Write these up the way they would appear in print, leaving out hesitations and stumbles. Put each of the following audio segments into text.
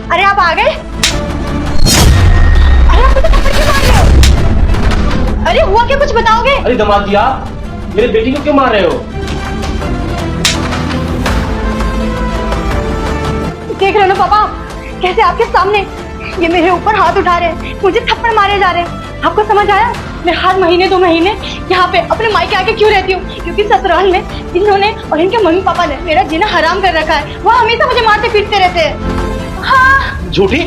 अरे आप आ गए? अरे आप मुझे थप्पड़ क्यों मार रहे हो? अरे हुआ क्या, कुछ बताओगे? अरे दामाद जी, आप मेरे बेटी को क्यों मार रहे हो? देख रहे हो ना पापा, कैसे आपके सामने ये मेरे ऊपर हाथ उठा रहे हैं, मुझे थप्पड़ मारे जा रहे हैं। आपको समझ आया? मैं हर महीने 2 महीने यहाँ पे अपने मायके आके क्यों रहती हूँ? क्योंकि ससुराल में इन्होंने और इनके मम्मी पापा ने मेरा जीना हराम कर रखा है। वो हमेशा मुझे मारते पीटते रहते हैं। हाँ। झूठी,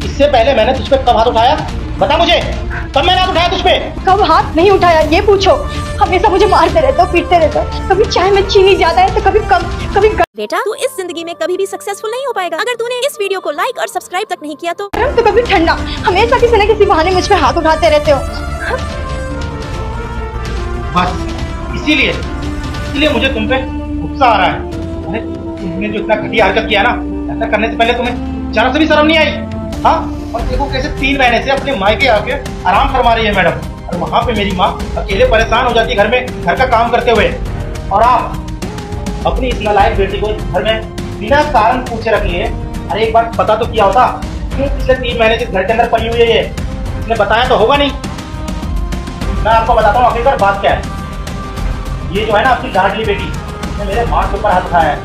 इससे पहले मैंने तुझ पे कब हाथ उठाया? बता मुझे, कब मैंने हाथ उठाया तुझ पे? कब हाथ नहीं उठाया ये पूछो। हमेशा मुझे मारते रहते हो, पीटते रहते हो। कभी चाय में चीनी ज्यादा है तो कभी कम, कभी बेटा तू इस जिंदगी में कभी भी सक्सेसफुल नहीं हो पाएगा अगर तूने इस वीडियो को लाइक और सब्सक्राइब तक नहीं किया तो। गरम तो कभी ठंडा, हमेशा किसी न किसी बहाने मुझ पे हाथ उठाते रहते हो। बस इसीलिए मुझे तुम पे गुस्सा आ रहा है। अरे तुमने जो इतना घटिया हरकत किया ना, ऐसा करने से पहले तुम्हें जरा से भी शर्म नहीं आई? हाँ, और देखो कैसे 3 महीने से अपने मायके आके आराम फरमा रही है मैडम, और वहाँ पे मेरी माँ अकेले परेशान हो जाती है घर में घर का काम करते हुए। और आप अपनी इस नालायक बेटी को घर में बिना कारण पूछे रख लिए। अरे एक बार पता तो किया होता क्यों पिछले 3 महीने से घर के अंदर पड़ी हुई है ये? इसने बताया तो होगा नहीं। मैं आपको बताता हूँ आखिरकार बात क्या है। ये जो है ना आपकी लाडली बेटी, इसने मेरे माँ के ऊपर हाथ उठाया है।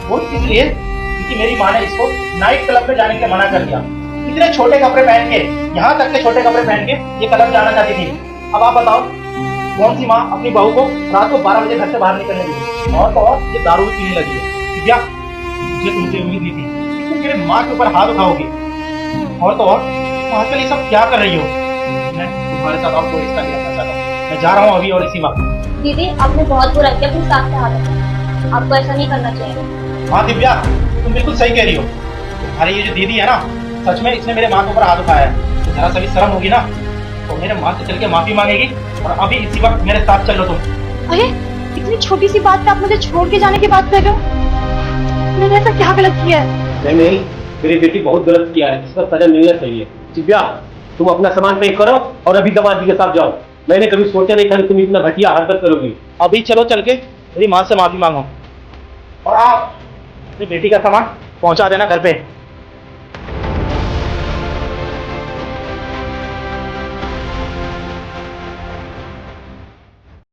वो इसलिए क्योंकि मेरी माँ ने इसको नाइट क्लब में जाने के लिए मना कर दिया। इतने छोटे कपड़े पहन के, यहाँ तक के छोटे कपड़े पहन के ये क्लब जाना चाहती थी। अब आप बताओ कौन सी माँ अपनी बहू को रात को 12 बजे घर से बाहर निकलने दी? और तो और ये दारू भी पीने लगी है। दिव्या, मुझे तुमसे उम्मीद नहीं थी तुम मेरे माँ के ऊपर हाथ उठाओगे। और तो और आजकल ये सब क्या कर रही हो? मैं तुम्हारे साथ और कोई रिश्ता नहीं रखना चाहता। मैं जा रहा हूँ अभी और इसी वक्त। दीदी आपने बहुत बुरा किया, अपने साथ से हाथ रखा। आपको ऐसा नहीं करना चाहिए। हाँ दिव्या, तुम बिल्कुल सही कह रही हो। अरे ये जो दीदी है ना, सच में इसने मेरे माँ के ऊपर हाथ उठाया है। तो जरा सा भी शर्म होगी ना तो मेरे माँ से चल के माफी मांगेगी, और अभी इसी वक्त मेरे साथ चलो तुम। अरे इतनी छोटी सी बात पे आप मुझे छोड़ के जाने की बात कर रहे हो? मैंने ऐसा क्या गलत किया है? नहीं, मेरी बेटी बहुत गलत किया है, इसका सजा मिलना चाहिए। दिव्या, तुम अपना सामान पैक करो और अभी दामाद जी के साथ जाओ। मैंने कभी सोचा नहीं था कि तुम इतना घटिया हरकत करोगी। अभी चलो चल के मेरी माँ से माफी मांगो, और आप अपनी बेटी का सामान पहुंचा देना घर पे।